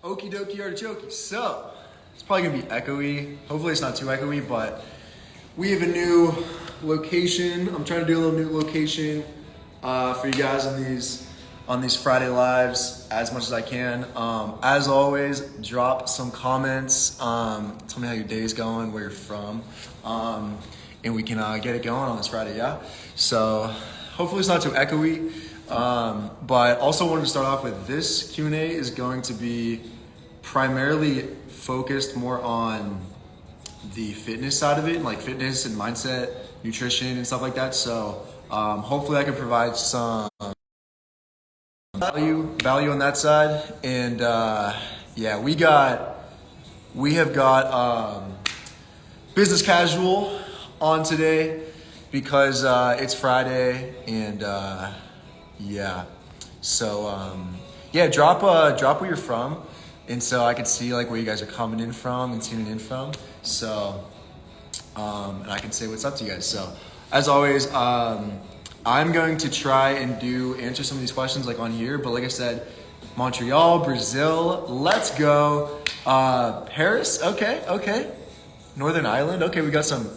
Okie dokie artichoke. So, it's probably gonna be echoey. Hopefully it's not too echoey, but we have a new location. I'm trying to do a little new location for you guys on these Friday lives as much as I can. As always, drop some comments. Tell me how your day's going, where you're from, and we can get it going on this Friday, yeah? So, hopefully it's not too echoey. But also wanted to start off with this Q&A is going to be primarily focused more on the fitness side of it, like fitness and mindset, nutrition and stuff like that. So hopefully I can provide some value on that side. And yeah, we have got business casual on today because it's Friday and yeah. So yeah, drop where you're from, and so I can see like where you guys are coming in from and tuning in from. So and I can say what's up to you guys. So as always, I'm going to try and answer some of these questions like on here. But like I said, Montreal, Brazil, let's go. Paris, okay. Northern Ireland, okay. We got some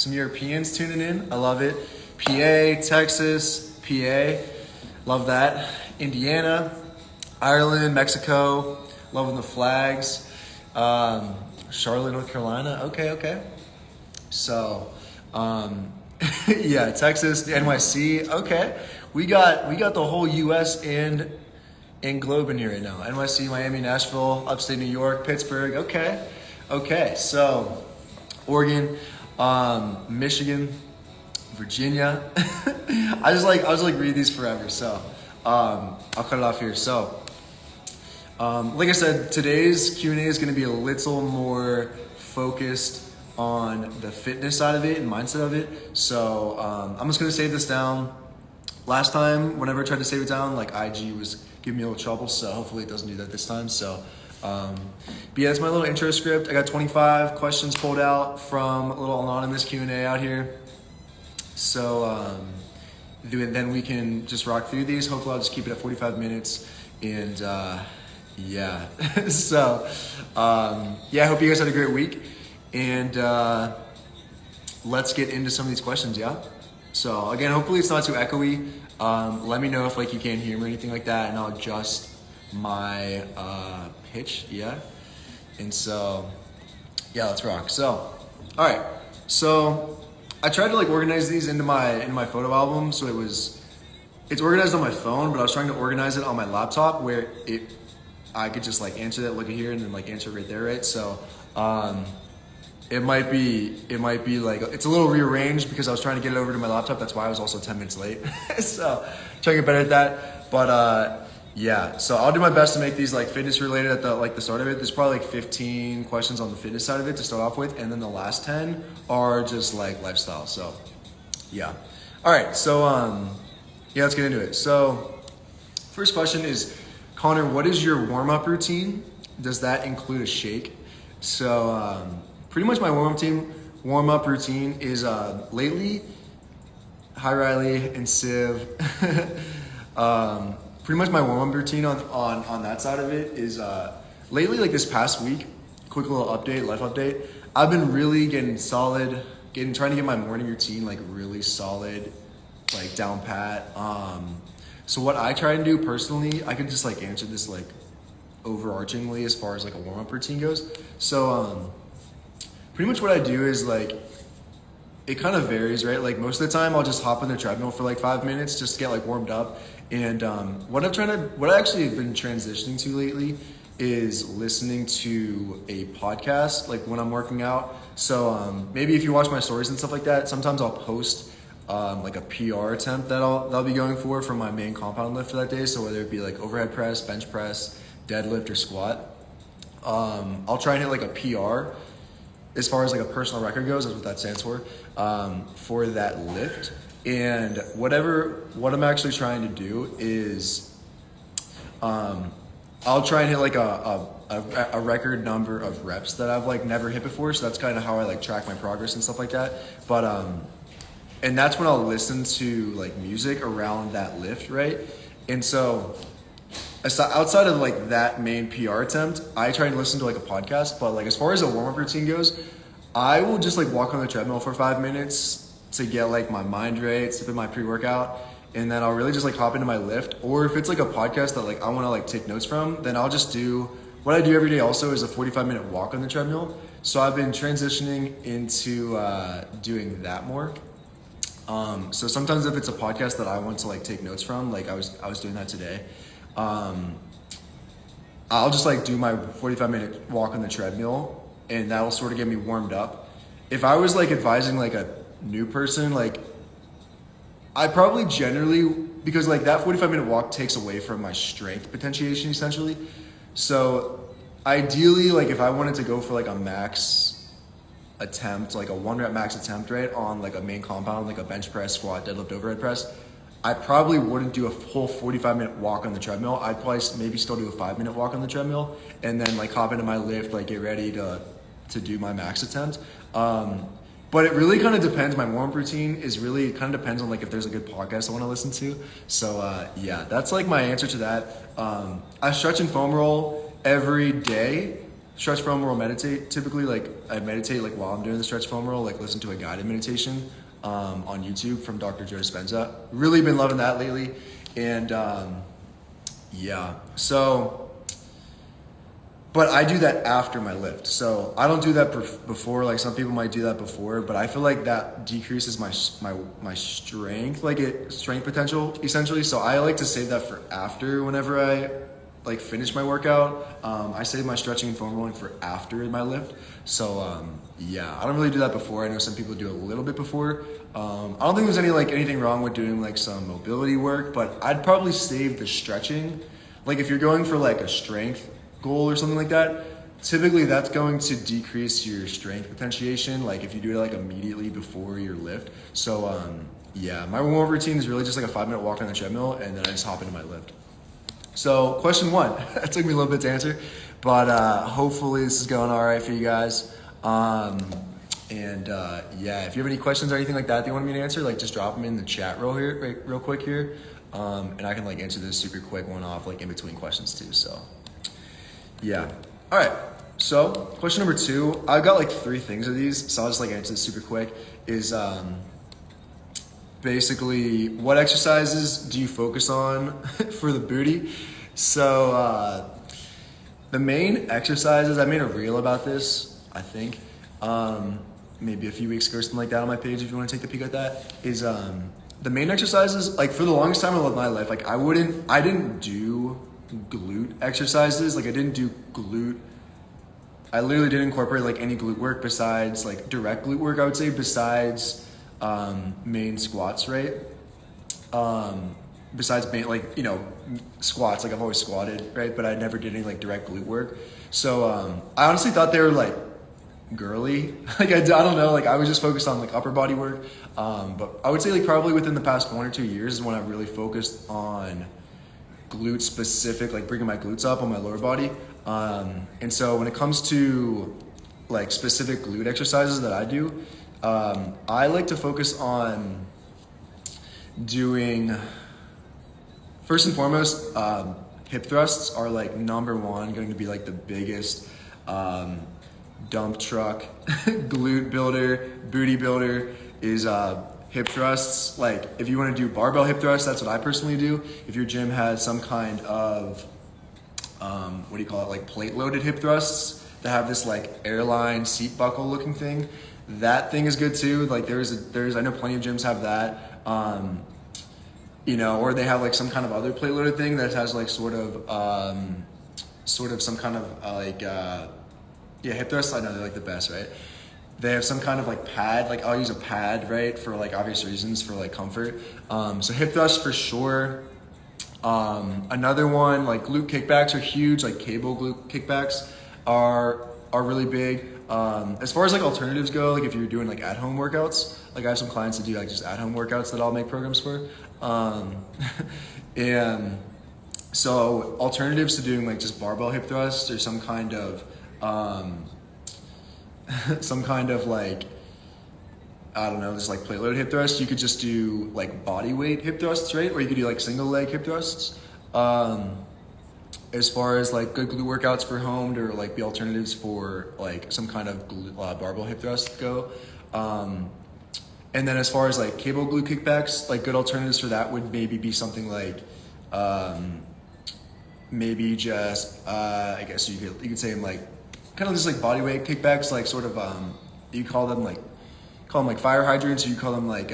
Europeans tuning in. I love it. PA, Texas, PA. Love that. Indiana, Ireland, Mexico, loving the flags. Charlotte, North Carolina. Okay. So, yeah, Texas, NYC. Okay, we got the whole U.S. and globe in here right now. NYC, Miami, Nashville, upstate New York, Pittsburgh. Okay. So, Oregon, Michigan, Virginia. I just like read these forever, so I'll cut it off here. So like I said, today's Q&A is going to be a little more focused on the fitness side of it and mindset of it. So I'm just going to save this down. Last time, whenever I tried to save it down, like IG was giving me a little trouble, so hopefully it doesn't do that this time. So but yeah, that's my little intro script. I got 25 questions pulled out from a little anonymous Q&A out here. So then we can just rock through these. Hopefully I'll just keep it at 45 minutes. And yeah, so yeah, I hope you guys had a great week. And let's get into some of these questions, yeah? So again, hopefully it's not too echoey. Let me know if like you can't hear me or anything like that, and I'll adjust my pitch, yeah? And so, yeah, let's rock. So, all right, so I tried to like organize these into my photo album, so it's organized on my phone, but I was trying to organize it on my laptop where I could just like answer that, look at here, and then like answer right there, right? So it might be like it's a little rearranged because I was trying to get it over to my laptop. That's why I was also 10 minutes late. So trying to get better at that, but yeah. So I'll do my best to make these like fitness related at the start of it. There's probably like 15 questions on the fitness side of it to start off with, and then the last 10 are just like lifestyle. So yeah. All right. So yeah, let's get into it. So first question is, Connor, what is your warm-up routine? Does that include a shake? So pretty much my warm-up routine is lately, hi Riley and Siv. Pretty much my warm-up routine on that side of it is lately, like this past week, quick little update, life update. I've been really getting solid, trying to get my morning routine like really solid, like down pat. So what I try to do personally, I could just like answer this like overarchingly as far as like a warm-up routine goes. So pretty much what I do is like, it kind of varies, right? Like most of the time I'll just hop on the treadmill for like 5 minutes just to get like warmed up. And what I actually have been transitioning to lately is listening to a podcast like when I'm working out. So maybe if you watch my stories and stuff like that, sometimes I'll post like a PR attempt that I'll be going for my main compound lift for that day. So whether it be like overhead press, bench press, deadlift, or squat, I'll try and hit like a PR as far as like a personal record goes. That's what that stands for that lift. And what I'm actually trying to do is I'll try and hit like a record number of reps that I've like never hit before. So that's kind of how I like track my progress and stuff like that. But and that's when I'll listen to like music around that lift, right? And so outside of like that main PR attempt, I try and listen to like a podcast. But like as far as a warm-up routine goes, I will just like walk on the treadmill for 5 minutes to get like my mind right, sip in my pre-workout, and then I'll really just like hop into my lift. Or if it's like a podcast that like I want to like take notes from, then I'll just do what I do every day also is a 45-minute walk on the treadmill. So I've been transitioning into doing that more. So sometimes if it's a podcast that I want to like take notes from, like I was doing that today, I'll just like do my 45-minute walk on the treadmill, and that'll sort of get me warmed up. If I was like advising like a new person, like I probably generally, because like that 45-minute walk takes away from my strength potentiation essentially. So ideally, like if I wanted to go for like a max attempt, like a 1-rep max attempt, right, on like a main compound, like a bench press, squat, deadlift, overhead press, I probably wouldn't do a whole 45-minute walk on the treadmill. I'd probably maybe still do a 5-minute walk on the treadmill and then like hop into my lift, like get ready to do my max attempt. But it really kind of depends. My warm-up routine is really kind of depends on like if there's a good podcast I want to listen to. So yeah, that's like my answer to that. I stretch and foam roll every day. Stretch foam roll, meditate. Typically, like I meditate like while I'm doing the stretch foam roll, like listen to a guided meditation on YouTube from Dr. Joe Dispenza. Really been loving that lately, and yeah. So, but I do that after my lift. So I don't do that before. Like some people might do that before, but I feel like that decreases my strength, strength potential essentially. So I like to save that for after whenever I like finish my workout. I save my stretching and foam rolling for after my lift. So yeah, I don't really do that before. I know some people do a little bit before. I don't think there's anything wrong with doing like some mobility work, but I'd probably save the stretching. Like if you're going for like a strength goal or something like that, typically that's going to decrease your strength potentiation. Like if you do it like immediately before your lift. So yeah, my warm-up routine is really just like a 5-minute walk on the treadmill, and then I just hop into my lift. So question 1, that took me a little bit to answer, but hopefully this is going all right for you guys. Yeah, if you have any questions or anything like that you want me to answer, like just drop them in the chat real quick here, and I can like answer this super quick one off like in between questions too. So yeah, all right. So question number 2, I've got like 3 things of these, so I'll just like answer this super quick. Is basically, what exercises do you focus on for the booty? So the main exercises, I made a reel about this, I think, maybe a few weeks ago or something like that on my page if you want to take a peek at that, is the main exercises, like for the longest time of my life, like I didn't do glute exercises, like I literally didn't incorporate like any glute work besides like direct glute work, I would say, besides main squats, right? Besides main, like, you know, squats, like I've always squatted, right? But I never did any like direct glute work. So I honestly thought they were like girly. Like I don't know, like I was just focused on like upper body work. But I would say like probably within the past 1 or 2 years is when I really focused on glute specific, like bringing my glutes up on my lower body. And so when it comes to like specific glute exercises that I do, I like to focus on doing, first and foremost, hip thrusts are like number 1, going to be like the biggest dump truck glute builder, booty builder is hip thrusts. Like if you want to do barbell hip thrusts, that's what I personally do. If your gym has some kind of like plate loaded hip thrusts that have this like airline seat buckle looking thing, that thing is good too. Like there's I know plenty of gyms have that, you know, or they have like some kind of other plate loaded thing that has like sort of some kind of hip thrusts. I know they're like the best, right? They have some kind of like pad, like I'll use a pad, right, for like obvious reasons, for like comfort. So hip thrusts for sure. Another one, like glute kickbacks are huge, like cable glute kickbacks are really big. As far as like alternatives go, like if you're doing like at-home workouts, like I have some clients that do like just at-home workouts that I'll make programs for. And so alternatives to doing like just barbell hip thrusts or some kind of like, I don't know, just like plate load hip thrusts. You could just do like bodyweight hip thrusts, right? Or you could do like single leg hip thrusts. as far as like good glute workouts for home or like the alternatives for like some kind of barbell hip thrust go. And then as far as like cable glute kickbacks, like good alternatives for that would maybe be something like maybe just I guess you could say like kind of just like bodyweight kickbacks, like sort of you call them like fire hydrants, or you call them like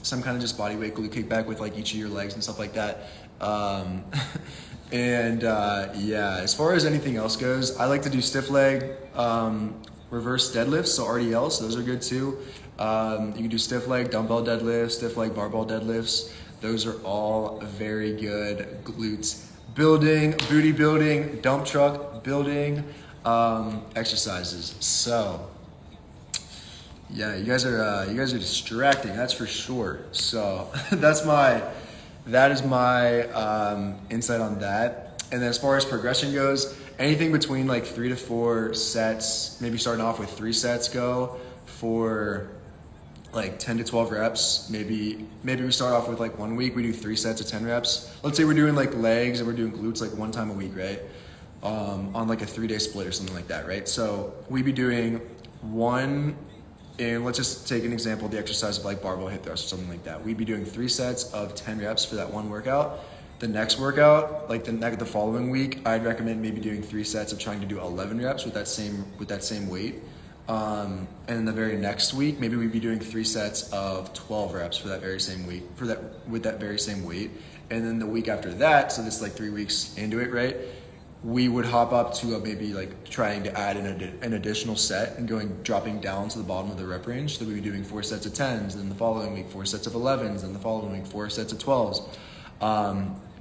some kind of just bodyweight glute kickback with like each of your legs and stuff like that. Yeah, as far as anything else goes, I like to do stiff leg reverse deadlifts, so RDLs, those are good too. You can do stiff leg dumbbell deadlifts, stiff leg barbell deadlifts. Those are all very good glutes building, booty building, dump truck building exercises. So yeah, you guys are distracting, that's for sure. So that is my insight on that. And then as far as progression goes, anything between like 3 to 4 sets, maybe starting off with 3 sets go for like 10 to 12 reps. Maybe we start off with like 1 week, we do 3 sets of 10 reps. Let's say we're doing like legs and we're doing glutes like 1 time a week, right? On like a 3-day split or something like that, right? So we'd be doing one, and let's just take an example, the exercise of like barbell hip thrust or something like that. We'd be doing 3 sets of 10 reps for that one workout. The next workout, like the following week, I'd recommend maybe doing 3 sets of trying to do 11 reps with that same weight. And then the very next week, maybe we'd be doing 3 sets of 12 reps for that very same week, with that very same weight. And then the week after that, so this is like 3 weeks into it, right? We would hop up to maybe like trying to add an additional set and dropping down to the bottom of the rep range. So we'd be doing 4 sets of 10s, then the following week 4 sets of 11s, and the following week 4 sets of 12s.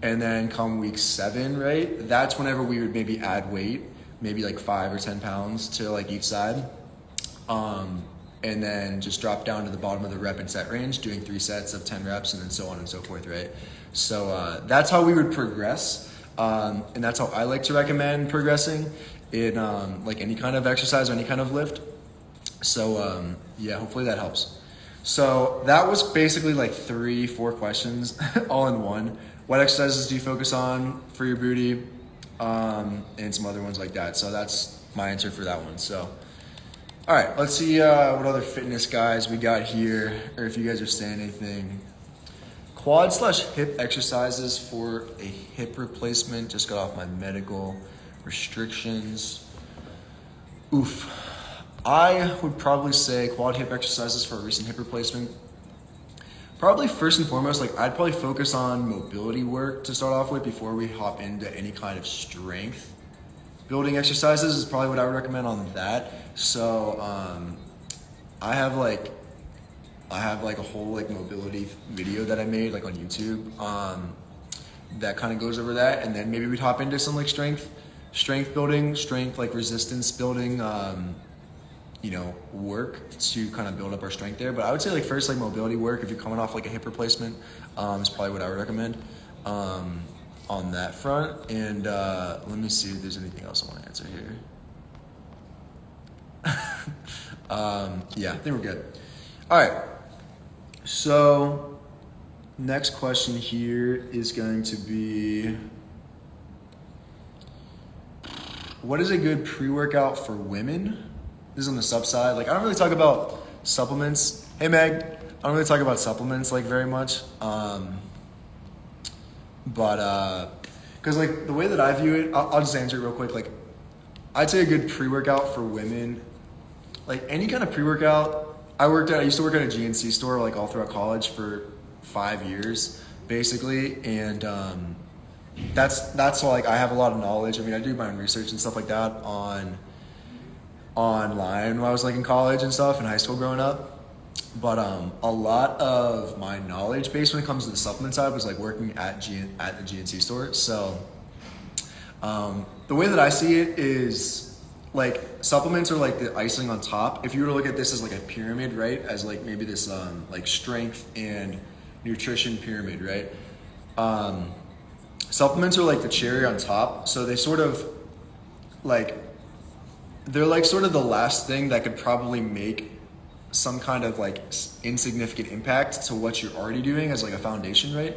And then come week 7, right? That's whenever we would maybe add weight, maybe like 5 or 10 pounds to like each side. And then just drop down to the bottom of the rep and set range, doing 3 sets of 10 reps, and then so on and so forth, right? So that's how we would progress. And that's how I like to recommend progressing in like any kind of exercise or any kind of lift. So yeah, hopefully that helps. So that was basically like 3-4 questions all in one. What exercises do you focus on for your booty? And some other ones like that. So that's my answer for that one. So, all right, let's see what other fitness guys we got here, or if you guys are saying anything. Quad/hip exercises for a hip replacement. Just got off my medical restrictions. Oof. I would probably say quad hip exercises for a recent hip replacement. Probably first and foremost, like I'd probably focus on mobility work to start off with before we hop into any kind of strength building exercises is probably what I would recommend on that. So I have like a whole like mobility video that I made like on YouTube that kind of goes over that, and then maybe we'd hop into some like strength building, like resistance building work to kind of build up our strength there. But I would say like first like mobility work if you're coming off like a hip replacement is probably what I would recommend on that front. And let me see if there's anything else I want to answer here. Yeah, I think we're good. All right. So next question here is going to be, what is a good pre-workout for women? This is on the sub side. Like I don't really talk about supplements. Hey Meg, I don't really talk about supplements like very much. But because like the way that I view it, I'll just answer it real quick. Like I'd say a good pre-workout for women, like any kind of pre-workout. I used to work at a GNC store like all throughout college for 5 years basically, and that's like I have a lot of knowledge. I mean, I do my own research and stuff like that online when I was like in college and stuff in high school growing up. But a lot of my knowledge base when it comes to the supplement side was like working at the GNC store. So the way that I see it is like supplements are like the icing on top. If you were to look at this as like a pyramid, right? As like maybe this like strength and nutrition pyramid, right? Supplements are like the cherry on top. So they sort of like, they're like sort of the last thing that could probably make some kind of like insignificant impact to what you're already doing as like a foundation, right?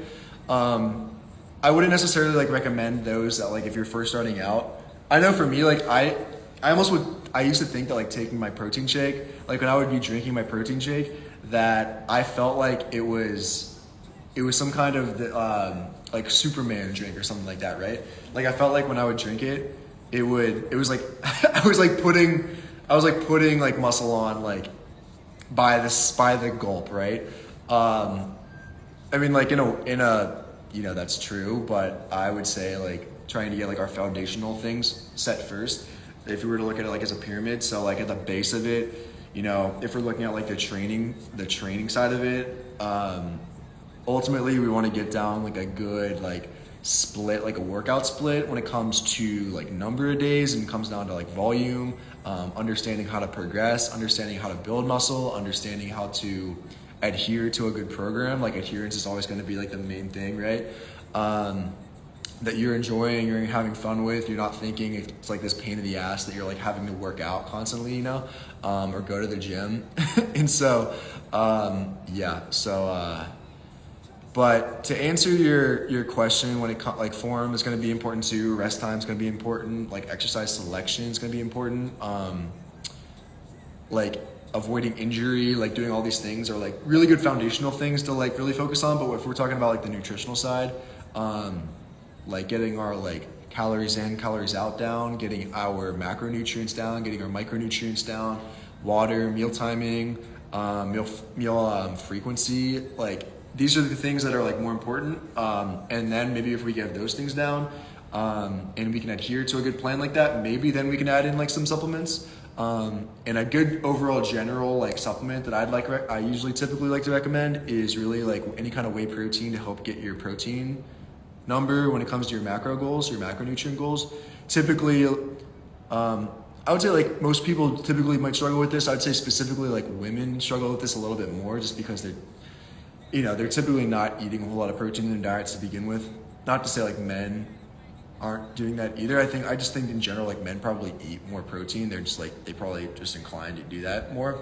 I wouldn't necessarily like recommend those that like if you're first starting out. I know for me, like I used to think that like taking my protein shake, like when I would be drinking my protein shake, that I felt like it was some kind of like Superman drink or something like that, right? Like I felt like when I would drink it, it was like I was like putting like muscle on like by the gulp, right? I mean, like in a you know, that's true, but I would say like trying to get like our foundational things set first. If we were to look at it like as a pyramid, so like at the base of it, you know, if we're looking at like the training side of it, ultimately we want to get down like a good like split, like a workout split when it comes to like number of days and comes down to like volume, understanding how to progress, understanding how to build muscle, understanding how to adhere to a good program. Like adherence is always going to be like the main thing, right? That you're enjoying, you're having fun with, you're not thinking it's like this pain in the ass that you're like having to work out constantly, you know, or go to the gym. And so, but to answer your question, when it like form is going to be important too, rest time is going to be important, like exercise selection is going to be important, like avoiding injury, like doing all these things are like really good foundational things to like really focus on. But if we're talking about like the nutritional side, like getting our like calories in, calories out down, getting our macronutrients down, getting our micronutrients down, water, meal timing, meal frequency, like these are the things that are like more important. And then maybe if we get those things down, and we can adhere to a good plan like that, maybe then we can add in like some supplements. And a good overall general like supplement that I usually typically like to recommend is really like any kind of whey protein to help get your protein number when it comes to your macro goals, your macronutrient goals. Typically, I would say like most people typically might struggle with this. I'd say specifically like women struggle with this a little bit more just because they're typically not eating a whole lot of protein in their diets to begin with. Not to say like men aren't doing that either. I just think in general like men probably eat more protein. They're just like, they probably just inclined to do that more.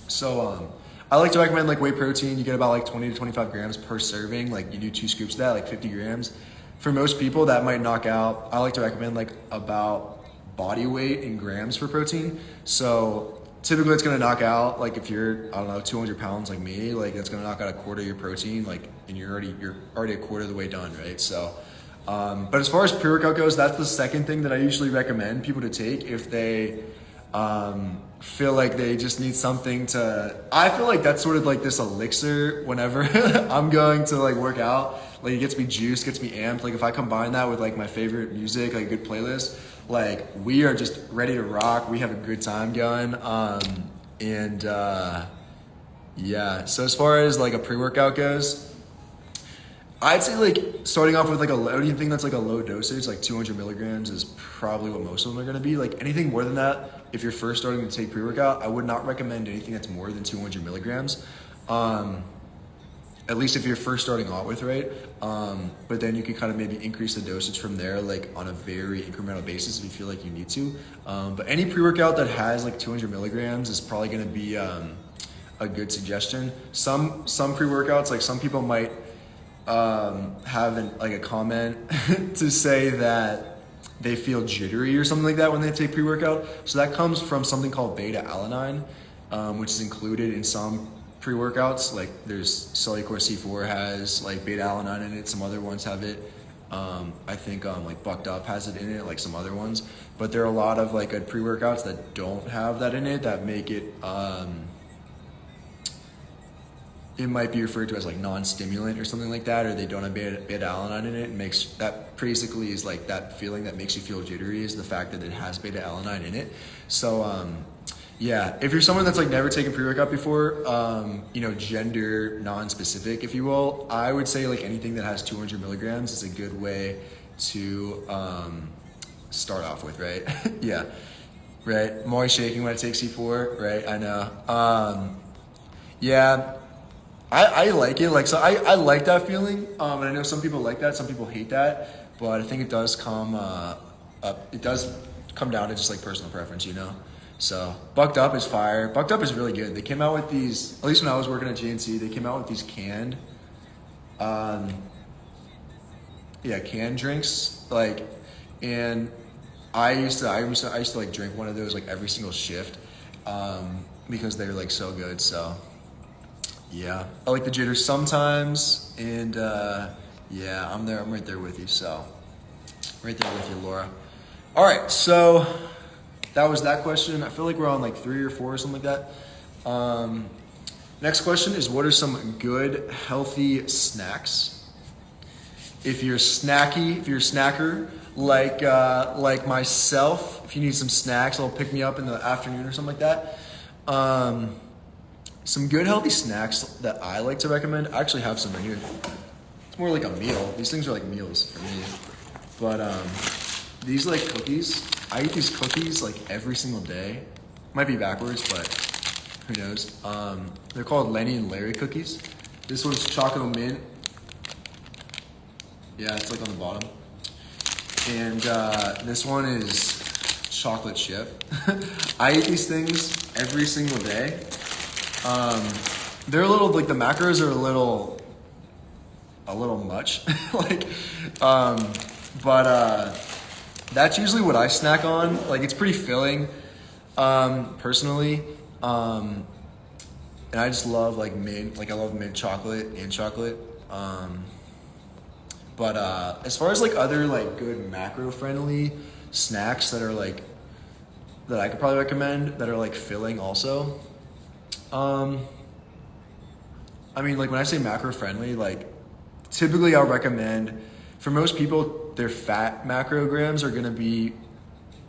So I like to recommend like whey protein. You get about like 20 to 25 grams per serving. Like you do 2 scoops of that, like 50 grams. For most people that might knock out, I like to recommend like about body weight in grams for protein. So typically it's gonna knock out, like if you're, I don't know, 200 pounds like me, like it's gonna knock out a quarter of your protein, like, and you're already a quarter of the way done, right? So, but as far as pre-workout goes, that's the second thing that I usually recommend people to take if they feel like they just need something to, I feel like that's sort of like this elixir whenever I'm going to like work out. Like it gets me juiced, gets me amped. Like if I combine that with like my favorite music, like a good playlist, like we are just ready to rock. We have a good time going. Yeah. So as far as like a pre-workout goes, I'd say like starting off with like anything that's like a low dosage, like 200 milligrams is probably what most of them are going to be. Like anything more than that, if you're first starting to take pre-workout, I would not recommend anything that's more than 200 milligrams. At least if you're first starting out with, right? But then you can kind of maybe increase the dosage from there, like on a very incremental basis if you feel like you need to. But any pre-workout that has like 200 milligrams is probably going to be a good suggestion. Some pre-workouts, like some people might have a comment to say that they feel jittery or something like that when they take pre-workout. So that comes from something called beta-alanine, which is included in some pre-workouts. Like there's Cellucor C4 has like beta-alanine in it, some other ones have it. I think like Bucked Up has it in it, like some other ones. But there are a lot of like good pre-workouts that don't have that in it, that make it it might be referred to as like non-stimulant or something like that, or they don't have beta-alanine in it. It makes that basically is like that feeling that makes you feel jittery is the fact that it has beta-alanine in it. So yeah, if you're someone that's like never taken pre-workout before, gender non-specific, if you will, I would say like anything that has 200 milligrams is a good way to start off with, right? Yeah, right. I'm always shaking when I take C4, right? I know. Yeah. I like it, like, so I like that feeling, and I know some people like that, some people hate that, but I think it does come down to just like personal preference, you know? So Bucked Up is fire. Bucked Up is really good. They came out with these, at least when I was working at GNC, they came out with these canned canned drinks, like, and I used to like drink one of those like every single shift, because they're like so good. So yeah, I like the jitters sometimes, and yeah, I'm right there with you. So right there with you, Laura. All right, so that was that question. I feel like we're on like 3 or 4 or something like that. Next question is, what are some good healthy snacks? If you're a snacker like myself, if you need some snacks, it'll pick me up in the afternoon or something like that. Some good healthy snacks that I like to recommend. I actually have some right here. It's more like a meal. These things are like meals for me. But these like cookies, I eat these cookies like every single day. Might be backwards, but who knows? They're called Lenny and Larry cookies. This one's chocolate mint. Yeah, it's like on the bottom. And this one is chocolate chip. I eat these things every single day. They're a little, like the macros are a little much. Like, but that's usually what I snack on. Like, it's pretty filling, personally. And I just love like mint. Like, I love mint chocolate and chocolate. But as far as like other like good macro friendly snacks that are like, that I could probably recommend that are like filling also. I mean, like when I say macro friendly, like typically I'll recommend, for most people, their fat macrograms are gonna be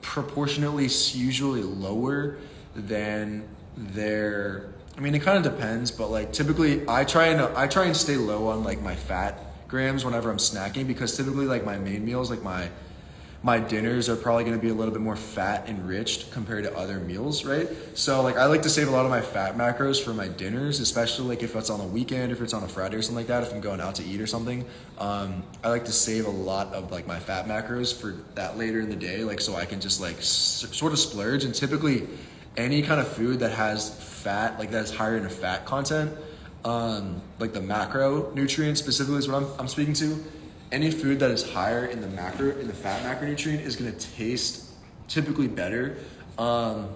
proportionately usually lower than their, I mean, it kind of depends, but like typically I try and stay low on like my fat grams whenever I'm snacking, because typically like my main meals, like my dinners are probably going to be a little bit more fat enriched compared to other meals, right? So like I like to save a lot of my fat macros for my dinners, especially like if it's on a weekend, if it's on a Friday or something like that, if I'm going out to eat or something. I like to save a lot of like my fat macros for that later in the day, like so I can just like sort of splurge. And typically any kind of food that has fat, like that's higher in fat content, like the macronutrient specifically is what I'm speaking to. Any food that is higher in the fat macronutrient is going to taste typically better. So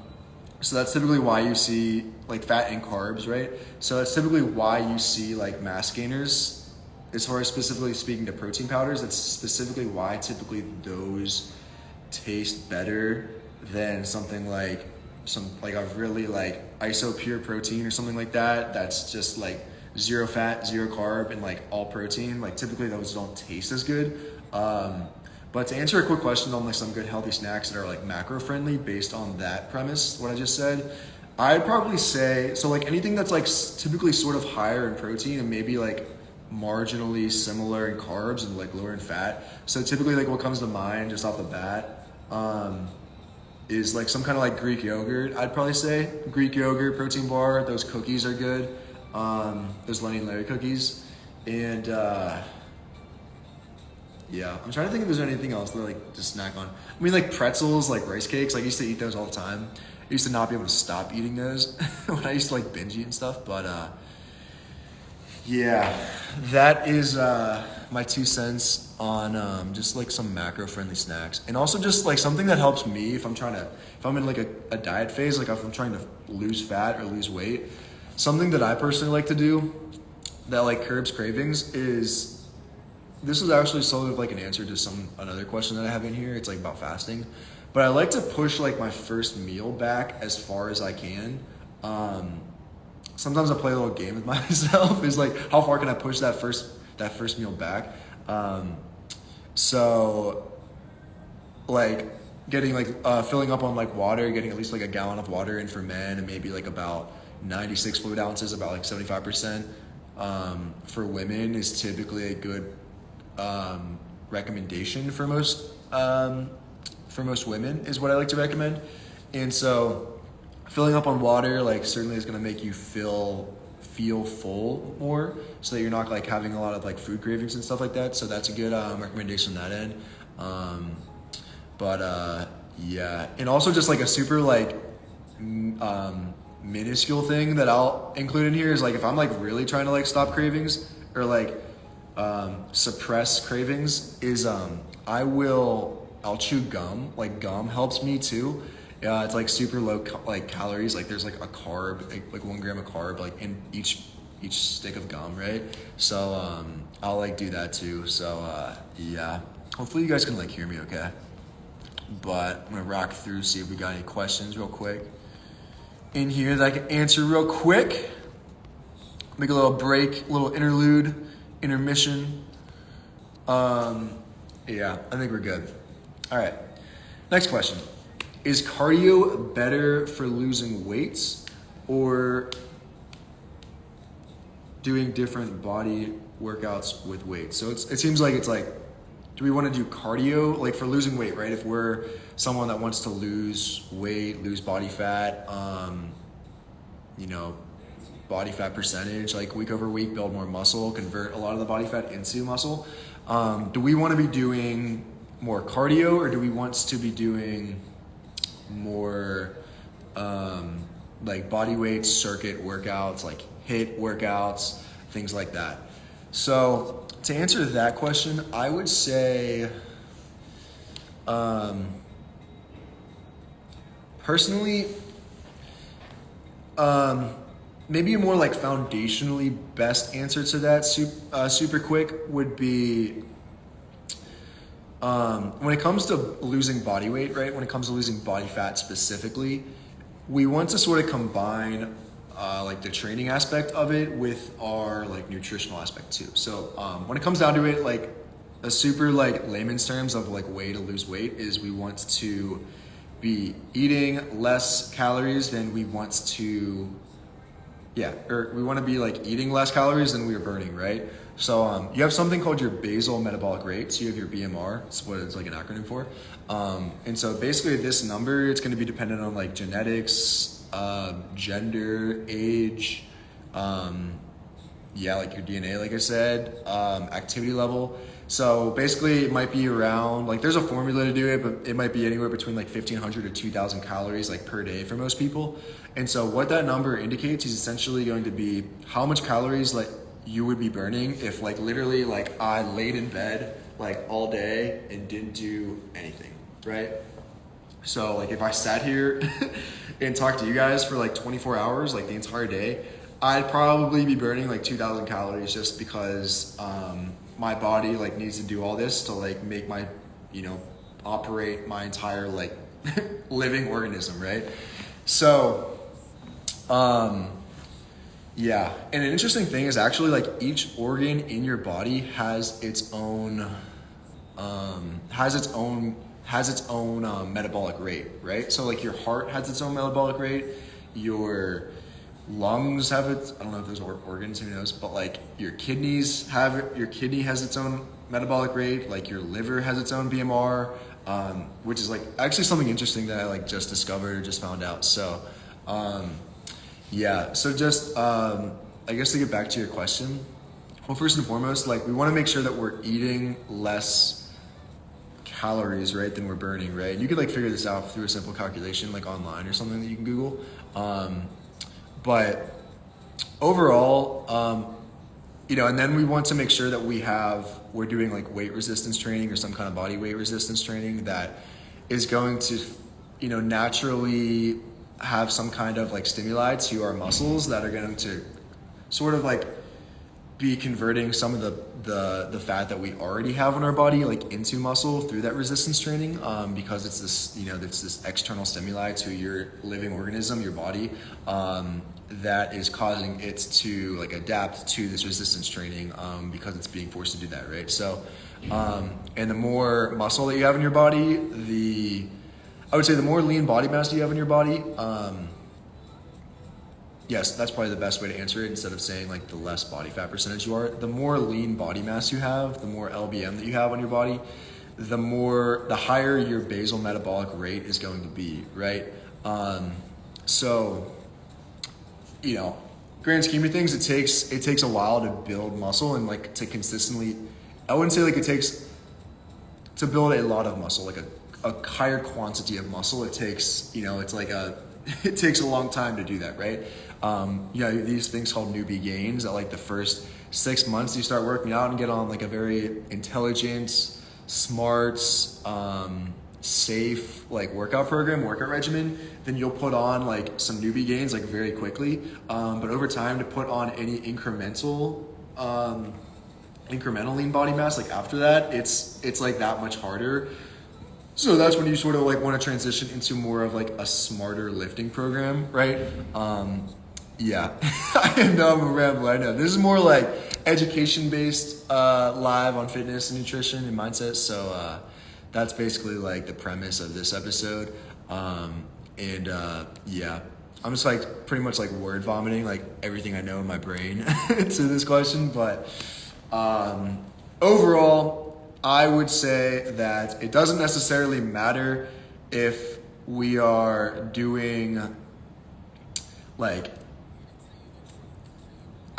that's typically why you see like fat and carbs, right? So that's typically why you see like mass gainers, as far as specifically speaking to protein powders. That's specifically why typically those taste better than something like a really like iso pure protein or something like that. That's just like zero fat, zero carb, and like all protein. Like typically those don't taste as good. But to answer a quick question on like some good healthy snacks that are like macro friendly based on that premise, what I just said, I'd probably say, so like anything that's like typically sort of higher in protein and maybe like marginally similar in carbs and like lower in fat. So typically like what comes to mind just off the bat is like some kind of like Greek yogurt. I'd probably say Greek yogurt, protein bar, those cookies are good. Those Lenny and Larry cookies. And yeah, I'm trying to think if there's anything else that I like to snack on. I mean, like pretzels, like rice cakes, like I used to eat those all the time. I used to not be able to stop eating those when I used to like binge eat and stuff. But yeah, that is my 2 cents on just like some macro friendly snacks. And also just like something that helps me if I'm in like a diet phase, like if I'm trying to lose fat or lose weight. Something that I personally like to do that like curbs cravings is, this is actually sort of like an answer to another question that I have in here. It's like about fasting, but I like to push like my first meal back as far as I can. Sometimes I play a little game with myself. Is like, how far can I push that first meal back? So like getting like filling up on like water, getting at least like a gallon of water in for men, and maybe like about 96 fluid ounces, about like 75%. For women is typically a good recommendation for most women, is what I like to recommend. And so filling up on water like certainly is going to make you feel full more, so that you're not like having a lot of like food cravings and stuff like that. So that's a good recommendation on that end. Yeah, and also just like a super like minuscule thing that I'll include in here is like if I'm like really trying to like stop cravings, or like suppress cravings is I'll chew gum. Like gum helps me too. It's like super low calories. Like there's like a carb, like 1 gram of carb like in each stick of gum, right? So I'll like do that too. So yeah, hopefully you guys can like hear me okay. But I'm gonna rock through, see if we got any questions real quick in here that I can answer real quick. Make a little break, a little interlude, intermission. Yeah, I think we're good. All right, next question. Is cardio better for losing weights or doing different body workouts with weights? So it seems like it's like, do we want to do cardio like for losing weight, right? If we're someone that wants to lose weight, lose body fat, body fat percentage, like week over week, build more muscle, convert a lot of the body fat into muscle. Do we want to be doing more cardio or do we want to be doing more like body weight circuit workouts, like HIIT workouts, things like that? So to answer that question, I would say personally, maybe a more like foundationally best answer to that super quick would be when it comes to losing body weight, right? When it comes to losing body fat specifically, we want to sort of combine like the training aspect of it with our like nutritional aspect too. So when it comes down to it, like a super like layman's terms of like way to lose weight is we want to be eating less calories than we want to, or we want to be like eating less calories than we are burning, right? So you have something called your basal metabolic rate. So you have your BMR. That's what it's like an acronym for. And so basically this number, it's going to be dependent on like genetics, gender, age, like your DNA, like I said, activity level. So basically it might be around, like there's a formula to do it, but it might be anywhere between like 1,500 to 2,000 calories like per day for most people. And so what that number indicates is essentially going to be how much calories like you would be burning if like literally like I laid in bed like all day and didn't do anything, right? So like if I sat here and talked to you guys for like 24 hours, like the entire day, I'd probably be burning like 2,000 calories just because my body like needs to do all this to like make my, operate my entire like living organism, right? So, and an interesting thing is actually like each organ in your body has its own metabolic rate, right? So like your heart has its own metabolic rate, your lungs have it. I don't know if those are organs, who knows, but like your kidney has its own metabolic rate, like your liver has its own BMR, which is like actually something interesting that I like just discovered or just found out. So, so just, I guess to get back to your question, well, first and foremost, like we want to make sure that we're eating less calories, right, than we're burning, right? You could like figure this out through a simple calculation like online or something that you can Google. But overall, and then we want to make sure that we're doing like weight resistance training or some kind of body weight resistance training that is going to, naturally have some kind of like stimuli to our muscles that are going to sort of like be converting some of the fat that we already have in our body like into muscle through that resistance training, because it's this it's this external stimuli to your living organism, your body, that is causing it to like adapt to this resistance training, because it's being forced to do that, right? So and the more muscle that you have in your body, I would say the more lean body mass you have in your body, yes, that's probably the best way to answer it instead of saying like the less body fat percentage you are. The more lean body mass you have, the more LBM that you have on your body, the higher your basal metabolic rate is going to be, right? So, grand scheme of things, it takes a while to build muscle and like to consistently, I wouldn't say like it takes to build a lot of muscle, like a higher quantity of muscle. It takes, it's like it takes a long time to do that, right? These things called newbie gains that like the first 6 months you start working out and get on like a very intelligent, smart, safe like workout regimen, then you'll put on like some newbie gains like very quickly. But over time, to put on any incremental lean body mass like after that, it's like that much harder. So that's when you sort of like want to transition into more of like a smarter lifting program, right? Yeah, I know I'm a rambler, I know. This is more like education-based live on fitness and nutrition and mindset. So that's basically like the premise of this episode. Yeah, I'm just like pretty much like word vomiting like everything I know in my brain to this question. But overall, I would say that it doesn't necessarily matter if we are doing like,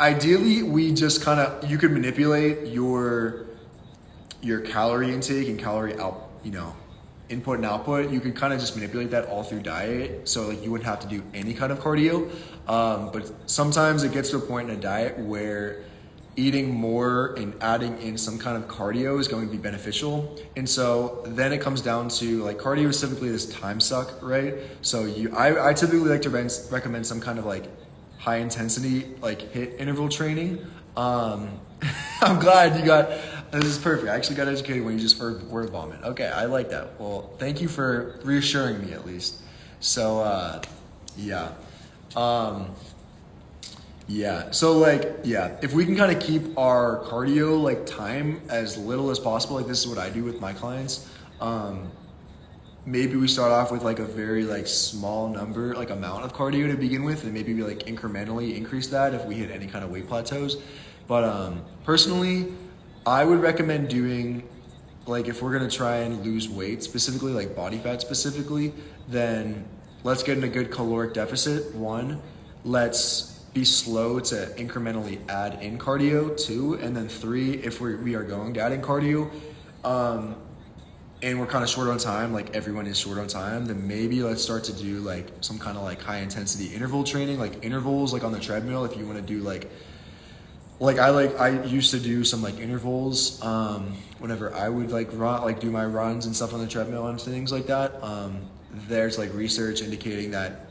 ideally we just kind of, you could manipulate your calorie intake and calorie out, input and output. You could kind of just manipulate that all through diet. So like you wouldn't have to do any kind of cardio. But sometimes it gets to a point in a diet where eating more and adding in some kind of cardio is going to be beneficial. And so then it comes down to like, cardio is typically this time suck, right? So I typically like to recommend some kind of like high intensity, like HIIT interval training. I'm glad this is perfect. I actually got educated when you just heard word vomit. Okay, I like that. Well, thank you for reassuring me at least. So, yeah. Yeah, so like, yeah, if we can kind of keep our cardio like time as little as possible, like this is what I do with my clients. Maybe we start off with like a very like small number, like amount of cardio to begin with, and maybe we like incrementally increase that if we hit any kind of weight plateaus. But personally, I would recommend doing, like if we're gonna try and lose weight specifically, like body fat specifically, then let's get in a good caloric deficit, 1. Let's be slow to incrementally add in cardio, 2. And then 3, if we are going to add in cardio, and we're kind of short on time, like everyone is short on time, then maybe let's start to do like some kind of like high intensity interval training, like intervals, like on the treadmill. If you want to do like I used to do some like intervals, whenever I would like run, like do my runs and stuff on the treadmill and things like that. There's like research indicating that,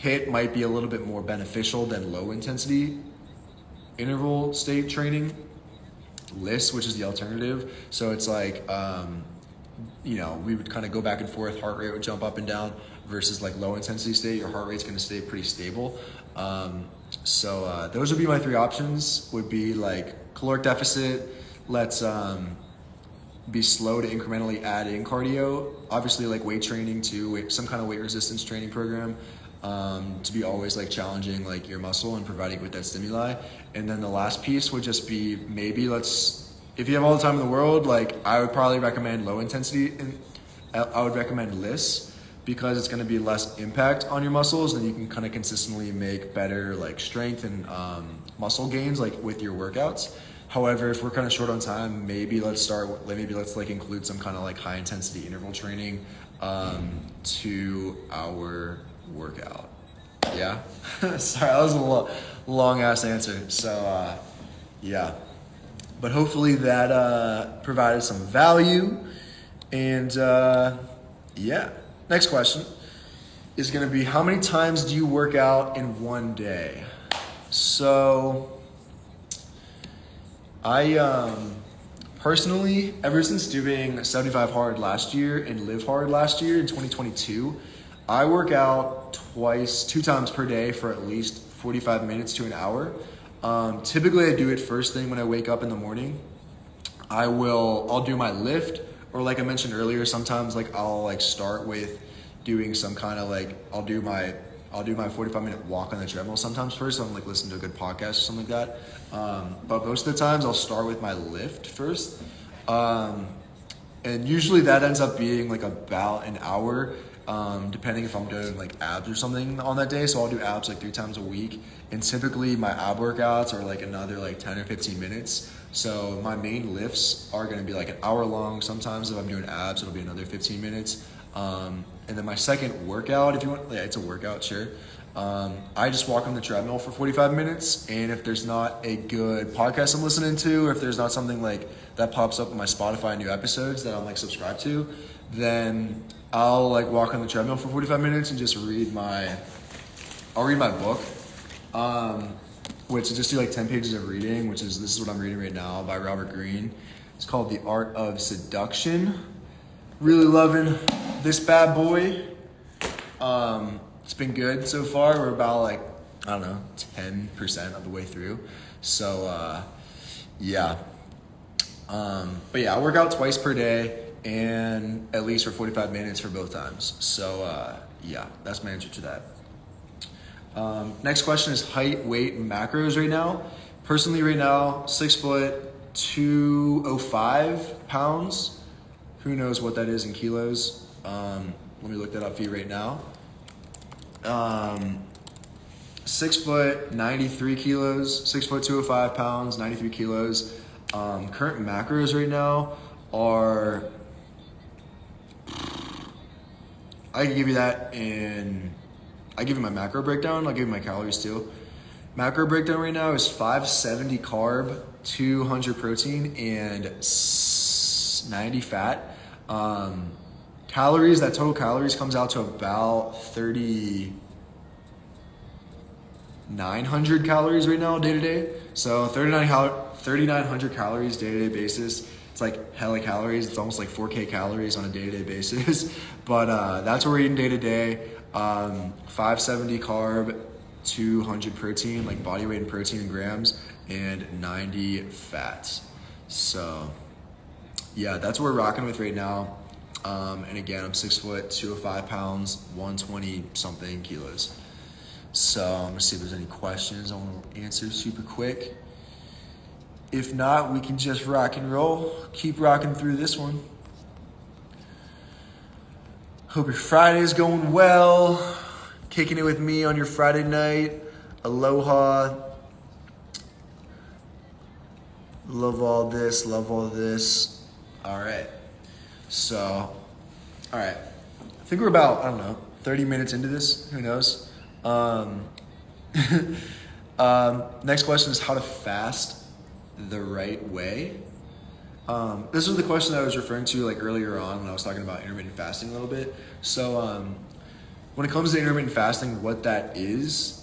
HIIT might be a little bit more beneficial than low intensity interval state training. LISS, which is the alternative. So it's like, we would kind of go back and forth. Heart rate would jump up and down versus like low intensity state. Your heart rate's going to stay pretty stable. So those would be my 3 options. Would be like caloric deficit. Let's be slow to incrementally add in cardio. Obviously like weight training too, some kind of weight resistance training program. To be always like challenging like your muscle and providing with that stimuli. And then the last piece would just be maybe if you have all the time in the world, like I would probably recommend low intensity, and I would recommend LISS because it's going to be less impact on your muscles and you can kind of consistently make better like strength and muscle gains like with your workouts. However, if we're kind of short on time, maybe let's like include some kind of like high intensity interval training to our workout. Yeah. Sorry, that was a long ass answer. So yeah, but hopefully that provided some value. And yeah, next question is going to be, how many times do you work out in one day? So I personally, ever since doing 75 hard last year and live hard last year in 2022, I work out 2 times per day for at least 45 minutes to an hour. Typically I do it first thing when I wake up in the morning. I'll do my lift, or like I mentioned earlier, sometimes like I'll like start with doing some kind of like, I'll do my 45-minute walk on the treadmill sometimes first. So I'm like listening to a good podcast or something like that. But most of the times I'll start with my lift first. And usually that ends up being like about an hour, depending if I'm doing like abs or something on that day. So I'll do abs like 3 times a week. And typically my ab workouts are like another like 10 or 15 minutes. So my main lifts are going to be like an hour long. Sometimes if I'm doing abs, it'll be another 15 minutes. And then my second workout, if you want, yeah, it's a workout, sure. I just walk on the treadmill for 45 minutes, and if there's not a good podcast I'm listening to, or if there's not something like that pops up on my Spotify new episodes that I'm like subscribed to, then I'll like walk on the treadmill for 45 minutes and just read my book, which I just do like 10 pages of reading, this is what I'm reading right now by Robert Greene. It's called The Art of Seduction. Really loving this bad boy. It's been good so far. We're about like, 10% of the way through. So, yeah. But yeah, I work out twice per day and at least for 45 minutes for both times. So, yeah, that's my answer to that. Next question is height, weight, and macros right now. Personally right now, 6 foot, 205 pounds. Who knows what that is in kilos? Let me look that up for you right now. 6 foot, 93 kilos, 6 foot, 205 pounds, 93 kilos. Current macros right now are, I can give you that I give you my macro breakdown. I'll give you my calories too. Macro breakdown right now is 570 carb, 200 protein, and 90 fat. Calories, that total calories comes out to about 3,900 calories right now, day to day. So 3,900 calories day to day basis. It's like hella calories. It's almost like 4K calories on a day to day basis. But that's what we're eating day to day. 570 carb, 200 protein, like body weight and protein in grams, and 90 fats. So yeah, that's what we're rocking with right now. And again, I'm 6 foot, 205 pounds, 120 something kilos. So I'm gonna see if there's any questions I want to answer super quick. If not, we can just rock and roll. Keep rocking through this one. Hope your Friday's going well. Kicking it with me on your Friday night. Aloha. Love all this, love all this. All right. So, all right. I think we're about, 30 minutes into this. Who knows? Next question is how to fast the right way. This was the question I was referring to like earlier on when I was talking about intermittent fasting a little bit. So when it comes to intermittent fasting, what that is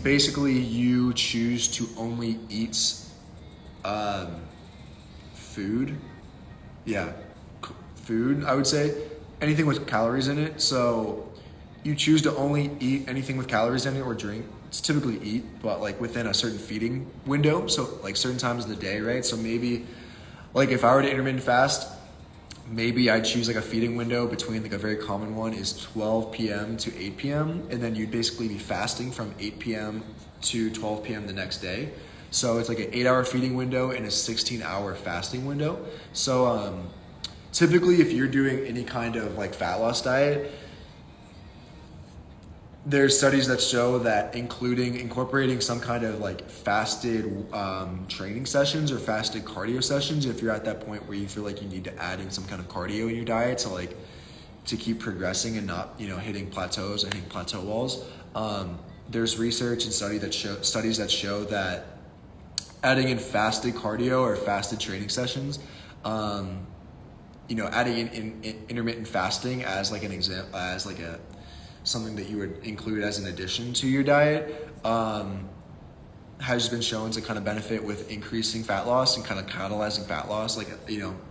basically you choose to only eat food. Yeah, food, I would say. Anything with calories in it. So you choose to only eat anything with calories in it or drink. It's typically eat, but like within a certain feeding window. So like certain times of the day, right? So maybe like if I were to intermittent fast, maybe I'd choose like a feeding window between like a very common one is 12 p.m. to 8 p.m. And then you'd basically be fasting from 8 p.m. to 12 p.m. the next day. So it's like an 8-hour feeding window and a 16-hour fasting window. So typically if you're doing any kind of like fat loss diet, there's studies that show that incorporating some kind of like fasted training sessions or fasted cardio sessions, if you're at that point where you feel like you need to add in some kind of cardio in your diet to keep progressing and not, hitting plateaus and hitting plateau walls. There's research and studies that show that adding in fasted cardio or fasted training sessions, adding in intermittent fasting as like an example, as like something that you would include as an addition to your diet, has been shown to kind of benefit with increasing fat loss and kind of catalyzing fat loss,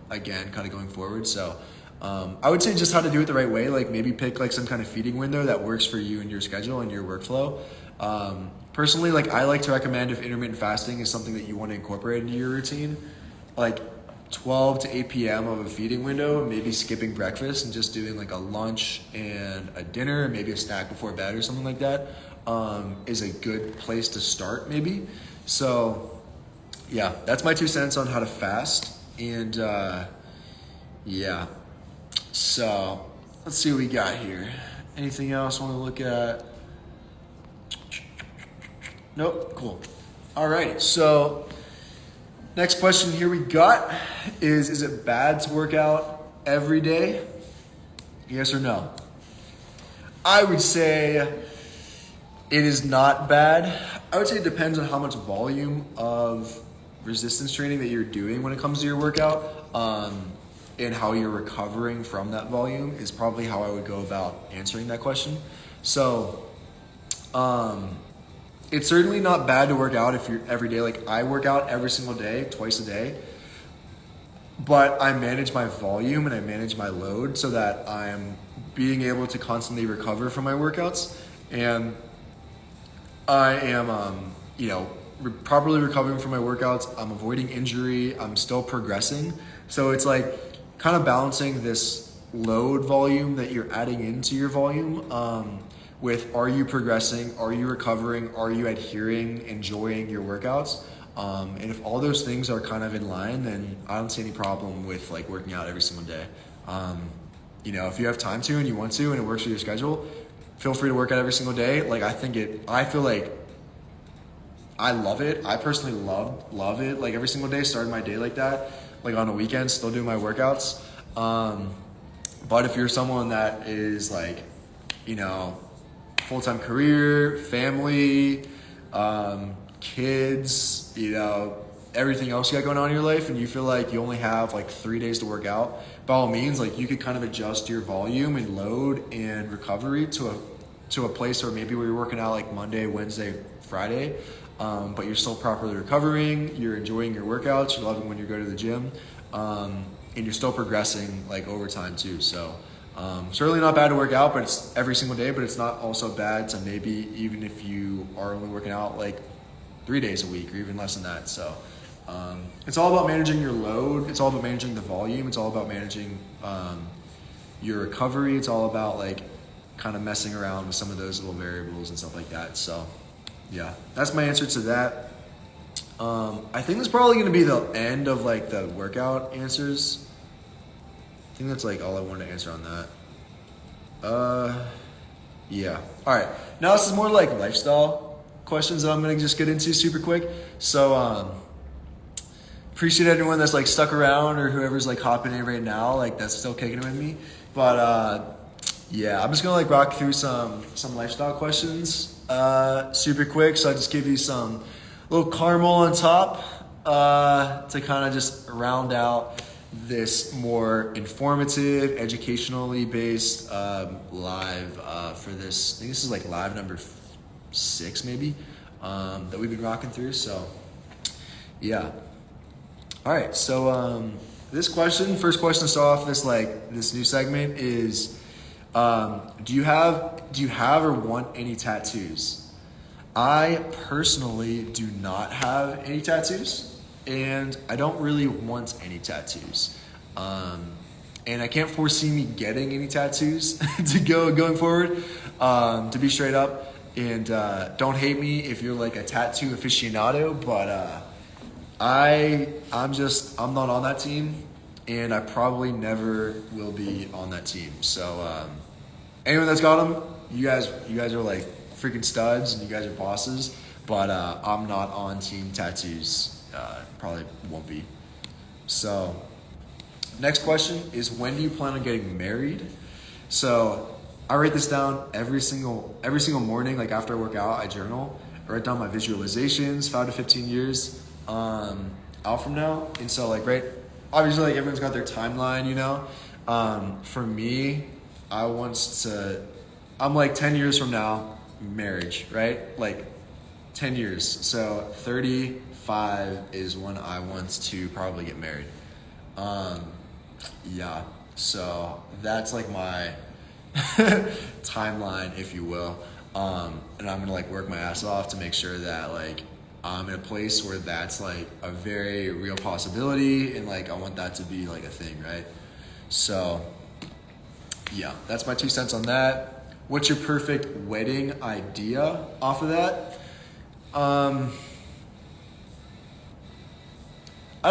again, kind of going forward. So I would say just how to do it the right way, like maybe pick like some kind of feeding window that works for you and your schedule and your workflow. Personally, like I like to recommend if intermittent fasting is something that you want to incorporate into your routine, like 12 to 8 p.m. of a feeding window, maybe skipping breakfast and just doing like a lunch and a dinner, maybe a snack before bed or something like that, is a good place to start maybe. So yeah, that's my 2 cents on how to fast. And yeah, so let's see what we got here. Anything else I want to look at? Nope, cool. All right, so next question here we got is it bad to work out every day? Yes or no? I would say It is not bad. I would say it depends on how much volume of resistance training that you're doing when it comes to your workout, and how you're recovering from that volume is probably how I would go about answering that question. So, it's certainly not bad to work out if you're every day. Like I work out every single day, twice a day, but I manage my volume and I manage my load so that I'm being able to constantly recover from my workouts, and I am, properly recovering from my workouts. I'm avoiding injury. I'm still progressing. So it's like kind of balancing this load volume that you're adding into your volume with, are you progressing? Are you recovering? Are you adhering, enjoying your workouts? And if all those things are kind of in line, then I don't see any problem with like working out every single day. If you have time to and you want to and it works with your schedule, feel free to work out every single day. Like I feel like I love it. I personally love it. Like every single day, starting my day like that, like on a weekend, still doing my workouts. But if you're someone that is like, full-time career, family, kids, everything else you got going on in your life, and you feel like you only have like 3 days to work out, by all means, like you could kind of adjust your volume and load and recovery to a place where maybe we're working out like Monday, Wednesday, Friday, but you're still properly recovering, you're enjoying your workouts, you're loving when you go to the gym, and you're still progressing like over time too. So certainly not bad to work out, but it's every single day, but it's not also bad to maybe even if you are only working out like 3 days a week or even less than that. So it's all about managing your load. It's all about managing the volume. It's all about managing your recovery. It's all about like kind of messing around with some of those little variables and stuff like that. So yeah, that's my answer to that. I think that's probably going to be the end of like the workout answers. I think that's like all I wanted to answer on that. Yeah. All right. Now this is more like lifestyle questions that I'm going to just get into super quick. So, appreciate everyone that's like stuck around or whoever's like hopping in right now, like that's still kicking it with me. But, yeah, I'm just going to like rock through some lifestyle questions, super quick. So I just give you some little caramel on top, to kind of just round out this more informative, educationally based live for this. I think this is like live number 6 maybe that we've been rocking through. So yeah. All right. So first question to start off this new segment is, do you have or want any tattoos? I personally do not have any tattoos. And I don't really want any tattoos. And I can't foresee me getting any tattoos going forward, to be straight up. And don't hate me if you're like a tattoo aficionado, but I'm not on that team, and I probably never will be on that team. So anyone that's got them, you guys are like freaking studs, and you guys are bosses. But I'm not on team tattoos. Probably won't be. So next question is, when do you plan on getting married? So I write this down every single morning. Like after I work out, I journal. I write down my visualizations, 5 to 15 years out from now. And so obviously like everyone's got their timeline, For me, I'm like 10 years from now, marriage, right? Like 10 years. So 35 is when I want to probably get married. Yeah. So that's like my timeline, if you will. And I'm gonna like work my ass off to make sure that like I'm in a place where that's like a very real possibility, and like I want that to be like a thing, right? So yeah, that's my 2 cents on that. What's your perfect wedding idea off of that? I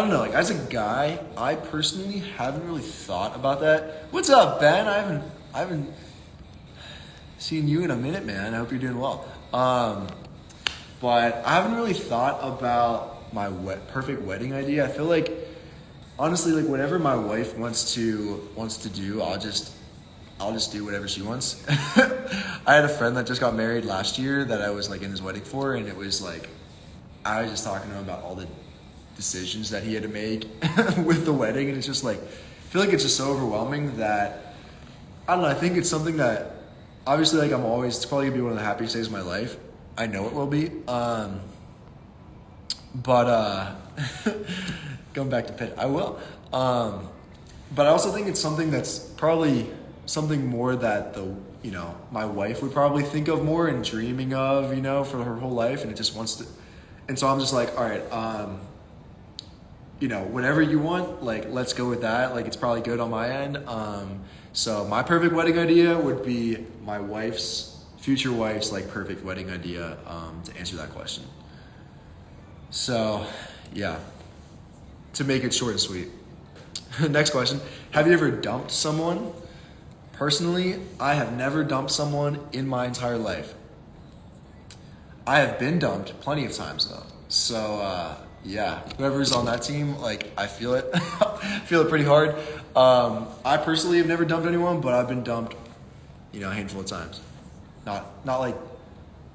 don't know, like as a guy, I personally haven't really thought about that. What's up, Ben? I haven't seen you in a minute, man. I hope you're doing well. But I haven't really thought about my perfect wedding idea. I feel like, honestly, like whatever my wife wants to do, I'll just do whatever she wants. I had a friend that just got married last year that I was like in his wedding for, and it was like, I was just talking to him about all the decisions that he had to make with the wedding, and it's just like, I feel like it's just so overwhelming that, I don't know, I think it's something that, obviously, like it's probably gonna be one of the happiest days of my life. I know it will be. But going back to Pitt, I will. But I also think it's something that's probably something more that my wife would probably think of more and dreaming of, for her whole life, and it just wants to. And so I'm just like, all right, whatever you want, like, let's go with that. Like, it's probably good on my end. So my perfect wedding idea would be my future wife's, like, perfect wedding idea, to answer that question. So, yeah, to make it short and sweet. Next question. Have you ever dumped someone? Personally, I have never dumped someone in my entire life. I have been dumped plenty of times, though. So, yeah, whoever's on that team, like, I feel it. I feel it pretty hard. I personally have never dumped anyone, but I've been dumped, a handful of times. Not like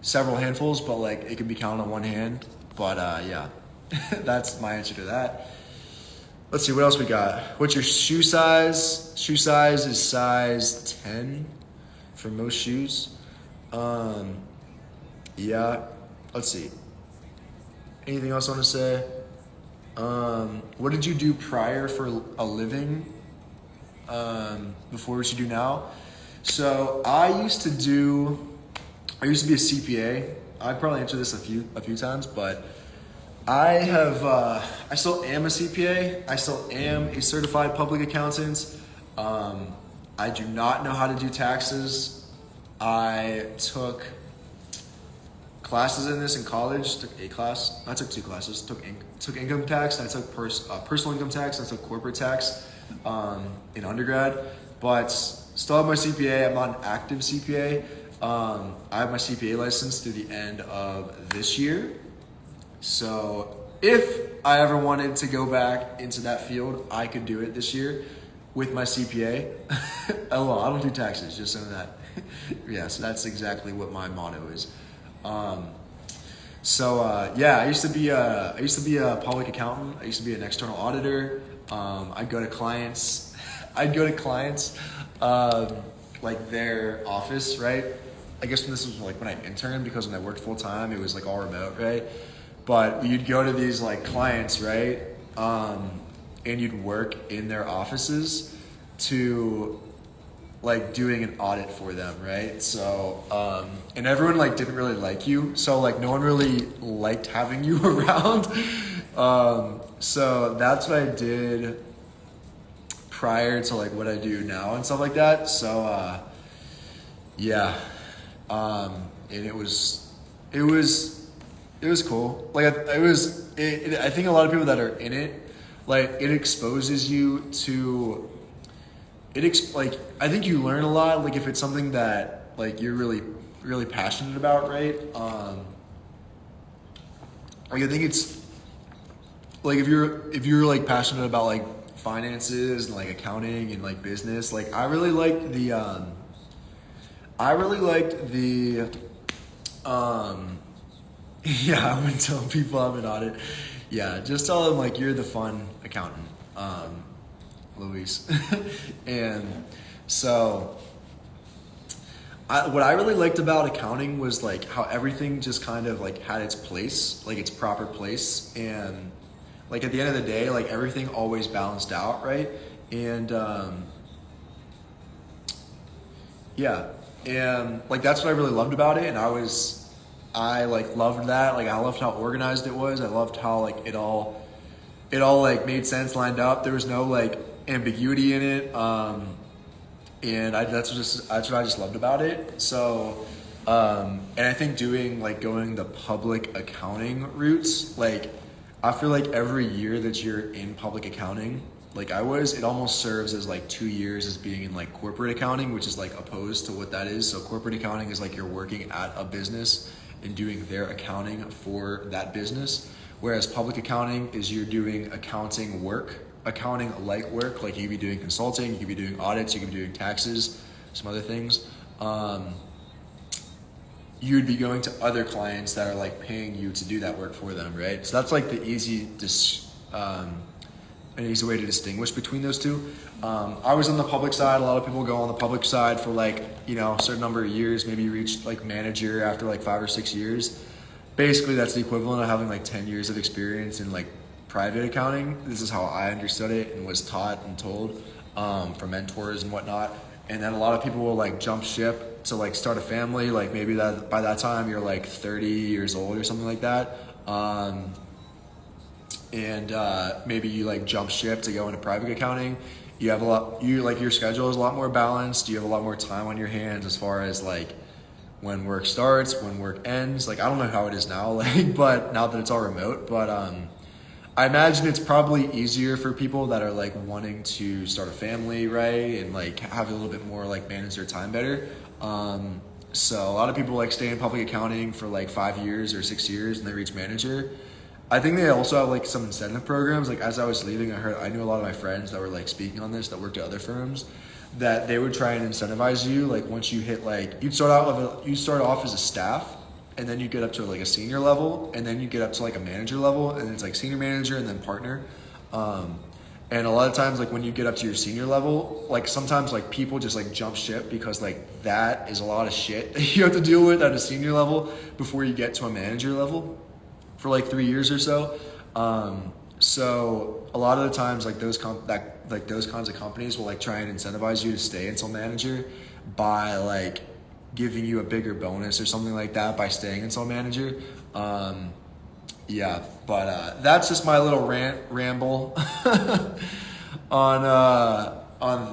several handfuls, but like it can be counted on one hand. But yeah, that's my answer to that. Let's see, what else we got? What's your shoe size? Shoe size is size 10 for most shoes. Yeah, let's see. Anything else I want to say? What did you do prior for a living before what you do now? So I used to be a CPA. I'd probably answered this a few times, but I still am a CPA. I still am a certified public accountant. I do not know how to do taxes. I took classes in this in college. Took a class. I took 2 classes. Took income tax. And I took personal income tax. I took corporate tax in undergrad. But still have my CPA. I'm not an active CPA. I have my CPA license through the end of this year. So if I ever wanted to go back into that field, I could do it this year with my CPA. LOL, I don't do taxes, just so that. Yeah, so that's exactly what my motto is. Yeah, I used to be a public accountant. I used to be an external auditor. I'd go to clients, like their office, right? I guess this was like when I interned, because when I worked full time, it was like all remote, right? But you'd go to these like clients, right? And you'd work in their offices to like doing an audit for them, right? So, and everyone like didn't really like you. So like no one really liked having you around. So that's what I did prior to like what I do now and stuff like that. So, yeah. And it was cool. Like I think a lot of people that are in it, like it exposes you to, I think you learn a lot, like if it's something that like you're really, really passionate about, right? Like I think it's like if you're like passionate about like finances and like accounting and like business, like I really liked the yeah, I would tell people I'm an audit. Yeah, just tell them like you're the fun accountant, Luis. And so what I really liked about accounting was like how everything just kind of like had its place, like its proper place. And like at the end of the day, like everything always balanced out, right? And yeah, and like that's what I really loved about it. And I like loved that. Like I loved how organized it was. I loved how like it all like made sense, lined up. There was no like ambiguity in it. And that's what I just loved about it. So, and I think going the public accounting routes, like I feel like every year that you're in public accounting, like it almost serves as like 2 years as being in like corporate accounting, which is like opposed to what that is. So corporate accounting is like you're working at a business and doing their accounting for that business. Whereas public accounting is you're doing accounting like work. Like you could be doing consulting, you could be doing audits, you could be doing taxes. some other things, you'd be going to other clients that are like paying you to do that work for them, right? So that's like the an easy way to distinguish between those two. I was on the public side. A lot of people go on the public side for like, a certain number of years, maybe you reach like manager after like 5 or 6 years. Basically that's the equivalent of having like 10 years of experience in like private accounting. This is how I understood it and was taught and told from mentors and whatnot. And then a lot of people will like jump ship to like start a family. Like maybe that by that time you're like 30 years old or something like that. Maybe you like jump ship to go into private accounting. You have your schedule is a lot more balanced. You have a lot more time on your hands as far as like when work starts, when work ends. Like, I don't know how it is now, like, but now that it's all remote, but, I imagine it's probably easier for people that are like wanting to start a family, right? And like have a little bit more like manage their time better. So a lot of people like stay in public accounting for like 5 years or 6 years and they reach manager. I think they also have like some incentive programs. Like as I was leaving, I knew a lot of my friends that were like speaking on this that worked at other firms, that they would try and incentivize you. Like once you hit like, you'd start off as a staff, and then you get up to like a senior level, and then you get up to like a manager level, and it's like senior manager and then partner. And a lot of times like when you get up to your senior level, like sometimes like people just like jump ship because like that is a lot of shit that you have to deal with at a senior level before you get to a manager level for like 3 years or so. So a lot of the times like those kinds of companies will like try and incentivize you to stay until manager by like giving you a bigger bonus or something like that by staying until manager. That's just my little ramble on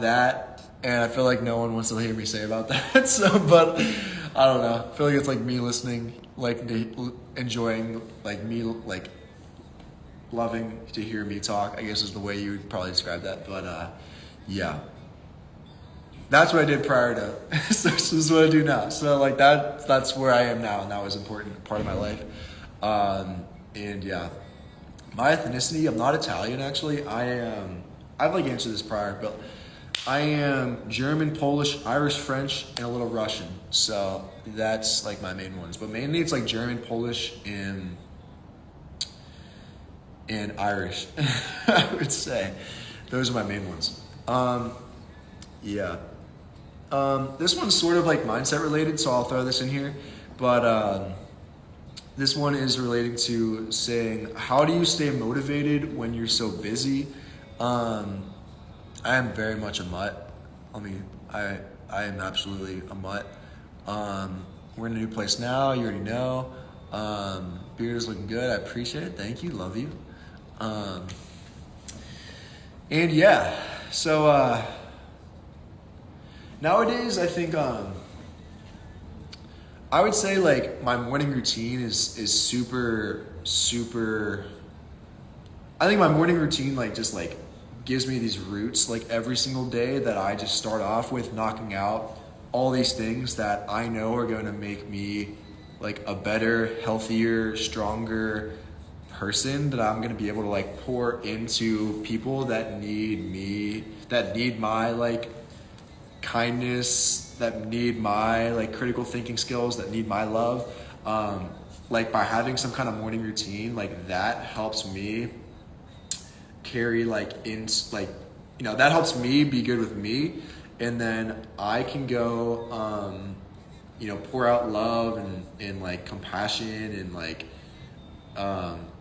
that, and I feel like no one wants to hear me say about that. So, but I don't know. I feel like it's like me listening, like enjoying, like me, like loving to hear me talk, I guess is the way you would probably describe that. But yeah. That's what I did prior to, so this is what I do now. So like that's where I am now, and that was an important part of my life. And yeah, my ethnicity, I'm not Italian actually. I've like answered this prior, but I am German, Polish, Irish, French, and a little Russian. So that's like my main ones. But mainly it's like German, Polish, and Irish, I would say. Those are my main ones. Yeah. This one's sort of like mindset related, so I'll throw this in here. But this one is relating to saying, how do you stay motivated when you're so busy? I am very much a mutt. I am absolutely a mutt. We're in a new place now, you already know. Beard is looking good, I appreciate it, thank you, love you. And yeah, so nowadays I think I would say like my morning routine is super, I think my morning routine like just like gives me these roots like every single day that I just start off with knocking out all these things that I know are going to make me like a better, healthier, stronger person, that I'm going to be able to like pour into people that need me, that need my like kindness, that need my like critical thinking skills, that need my love. Like by having some kind of morning routine, like that helps me carry like in like, that helps me be good with me, and then I can go pour out love and like compassion and like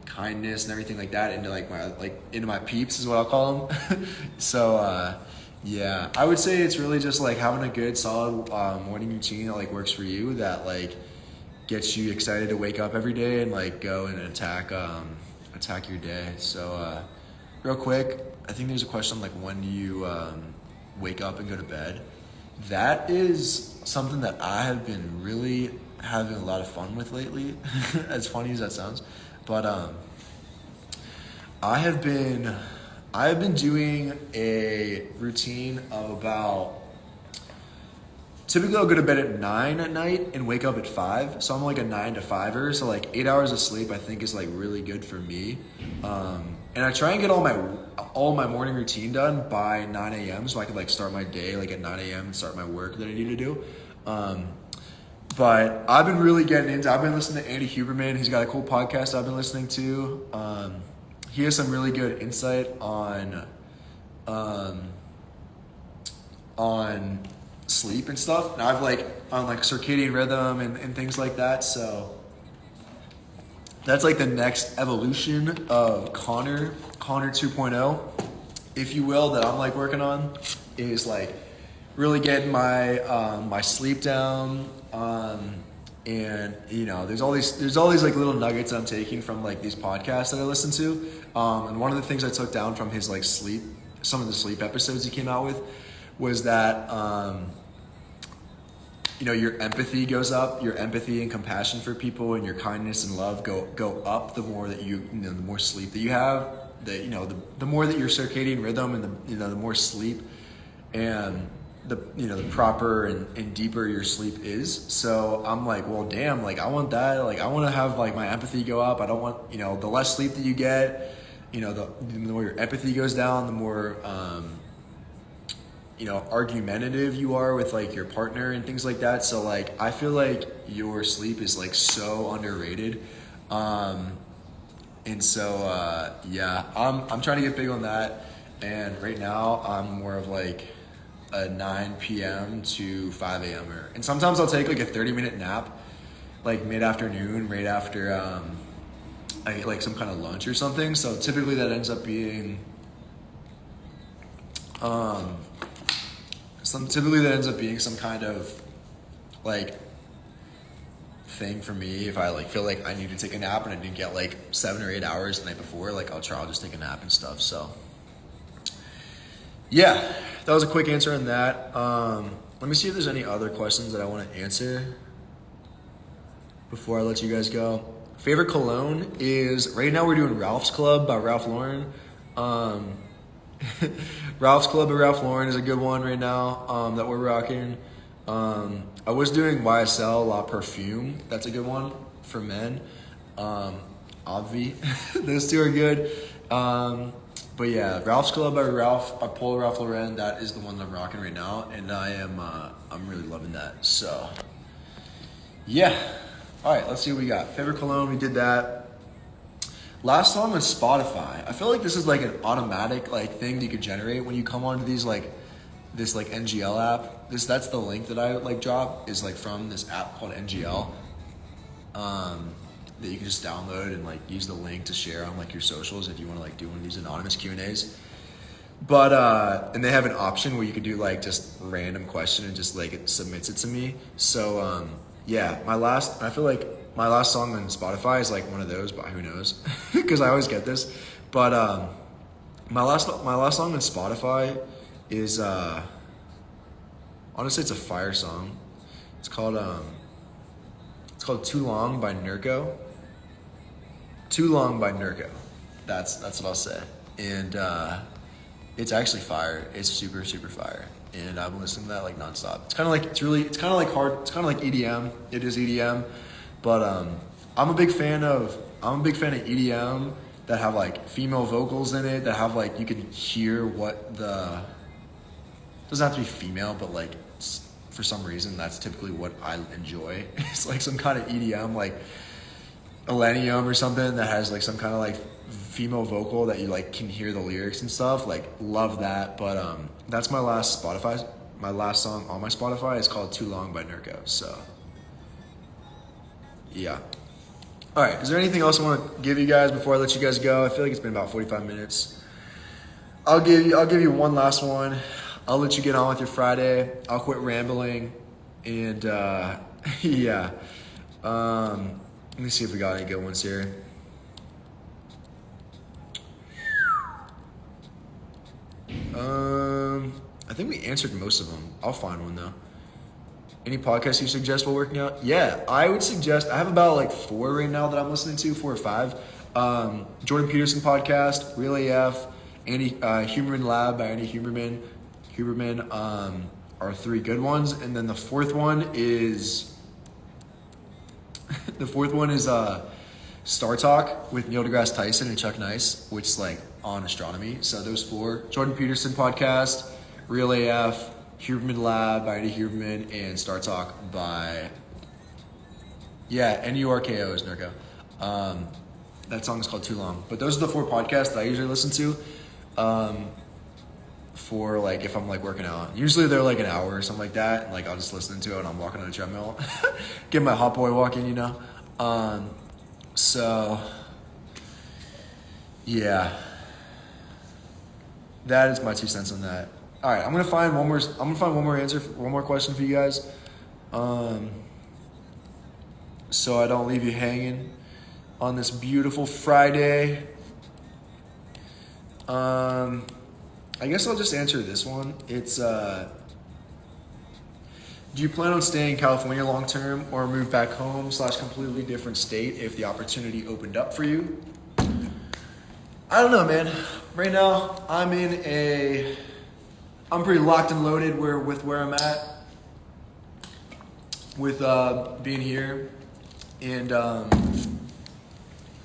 kindness and everything like that into my peeps is what I'll call them. So yeah, I would say it's really just like having a good solid morning routine that like works for you, that like gets you excited to wake up every day and like go and attack your day. So real quick, I think there's a question like, when do you wake up and go to bed? That is something that I have been really having a lot of fun with lately, as funny as that sounds. But I have been doing a routine of about, typically I'll go to bed at 9 at night and wake up at 5. So I'm like a 9 to 5er. So like 8 hours of sleep I think is like really good for me. And I try and get all my morning routine done by 9 a.m. so I can like start my day like at 9 a.m. and start my work that I need to do. But I've been really I've been listening to Andy Huberman. He's got a cool podcast I've been listening to. He has some really good insight on sleep and stuff. And I've on circadian rhythm and things like that. So that's like the next evolution of Connor 2.0, if you will, that I'm like working on, is like really getting my sleep down. And you know, there's all these like little nuggets I'm taking from like these podcasts that I listen to. And one of the things I took down from his like some of the sleep episodes he came out with was that, you know, your empathy goes up, your empathy and compassion for people, and your kindness and love go up the more that the more sleep that you have, the more that your circadian rhythm and the more sleep and the proper and deeper your sleep is. So I'm like, well, damn, like I want that. Like I want to have like my empathy go up. I don't want, the less sleep that you get, the more your empathy goes down, the more, argumentative you are with like your partner and things like that. So like, I feel like your sleep is like so underrated. And so, I'm trying to get big on that. And right now I'm more of like a 9 p.m. to 5 a.m.er. And sometimes I'll take like a 30-minute nap, like mid-afternoon, right after I get like some kind of lunch or something. So typically that ends up being some kind of like thing for me. If I like feel like I need to take a nap and I didn't get like 7 or 8 hours the night before, like I'll just take a nap and stuff. So yeah, that was a quick answer on that. Let me see if there's any other questions that I want to answer before I let you guys go. Favorite cologne is, right now we're doing Ralph's Club by Ralph Lauren. Ralph's Club by Ralph Lauren is a good one right now that we're rocking. I was doing YSL La Perfume. That's a good one for men. Obvi. Those two are good. But yeah, Ralph's Club by Paul Ralph Lauren, that is the one that I'm rocking right now, and I'm really loving that. So yeah. All right, let's see what we got. Favorite cologne, we did that. Last song on Spotify. I feel like this is like an automatic like thing that you could generate when you come onto these like this like NGL app. That's the link that I like drop, is like from this app called NGL. That you can just download and like use the link to share on like your socials if you want to like do one of these anonymous Q&As. But and they have an option where you could do like just random question and just like it submits it to me. So yeah, I feel like my last song on Spotify is like one of those, but who knows? Because I always get this. But my last song on Spotify is honestly it's a fire song. It's called Too Long by Nurko. Too Long by Nurko. That's what I'll say. And it's actually fire. It's super, super fire. And I've been listening to that like nonstop. It's kind of like hard. It's kind of like EDM. It is EDM. But I'm a big fan of EDM that have like female vocals in it, that have like, you can hear what doesn't have to be female, but like for some reason that's typically what I enjoy. It's like some kind of EDM, like Millennium or something that has like some kind of like female vocal that you like can hear the lyrics and stuff. Like love that. But that's my last song on my Spotify is called Too Long by Nurko. So yeah. All right, is there anything else I want to give you guys before I let you guys go? I feel like it's been about 45 minutes. I'll give you one last one. I'll let you get on with your Friday. I'll quit rambling. And yeah. Let me see if we got any good ones here. I think we answered most of them. I'll find one though. Any podcasts you suggest while working out? Yeah, I would suggest, I have about like 4 right now that I'm listening to, 4 or 5. Jordan Peterson podcast, Real AF, Huberman Lab by Andy Huberman are 3 good ones. And then the fourth one is Star Talk with Neil deGrasse Tyson and Chuck Nice, which is like on astronomy. So those 4, Jordan Peterson podcast, Real AF, Huberman Lab by Eddie Huberman, and Star Talk by, NURKO is Nurko. That song is called Too Long. But those are the 4 podcasts that I usually listen to for like if I'm like working out. Usually they're like an hour or something like that, and like I'll just listen to it and I'm walking on the treadmill. Get my hot boy walking, you know. So yeah. That is my 2 cents on that. All right, I'm gonna find one more answer, one more question for you guys, so I don't leave you hanging on this beautiful Friday. I guess I'll just answer this one. It's do you plan on staying in California long term or move back home / completely different state if the opportunity opened up for you? I don't know, man. Right now, I'm pretty locked and loaded with where I'm at with being here, and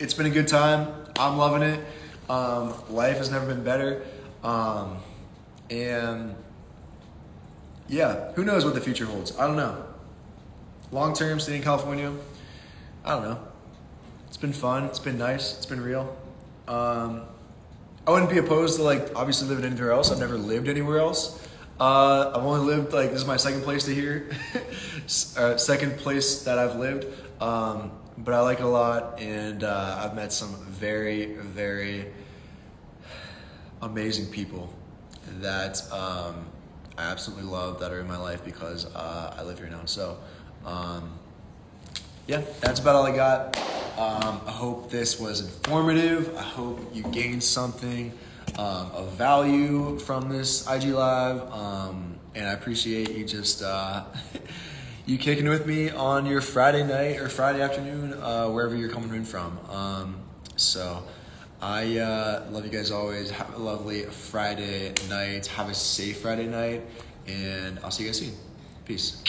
it's been a good time. I'm loving it. Life has never been better, and yeah, who knows what the future holds? I don't know. Long term, staying in California, I don't know. It's been fun. It's been nice. It's been real. I wouldn't be opposed to like obviously living anywhere else. I've never lived anywhere else. I've only lived like this is my second place to here, second place that I've lived. But I like it a lot, and I've met some very, very amazing people that I absolutely love that are in my life because I live here now. So yeah, that's about all I got. I hope this was informative. I hope you gained something of value from this IG Live. And I appreciate you just you kicking with me on your Friday night or Friday afternoon, wherever you're coming in from. So I love you guys always. Have a lovely Friday night. Have a safe Friday night. And I'll see you guys soon. Peace.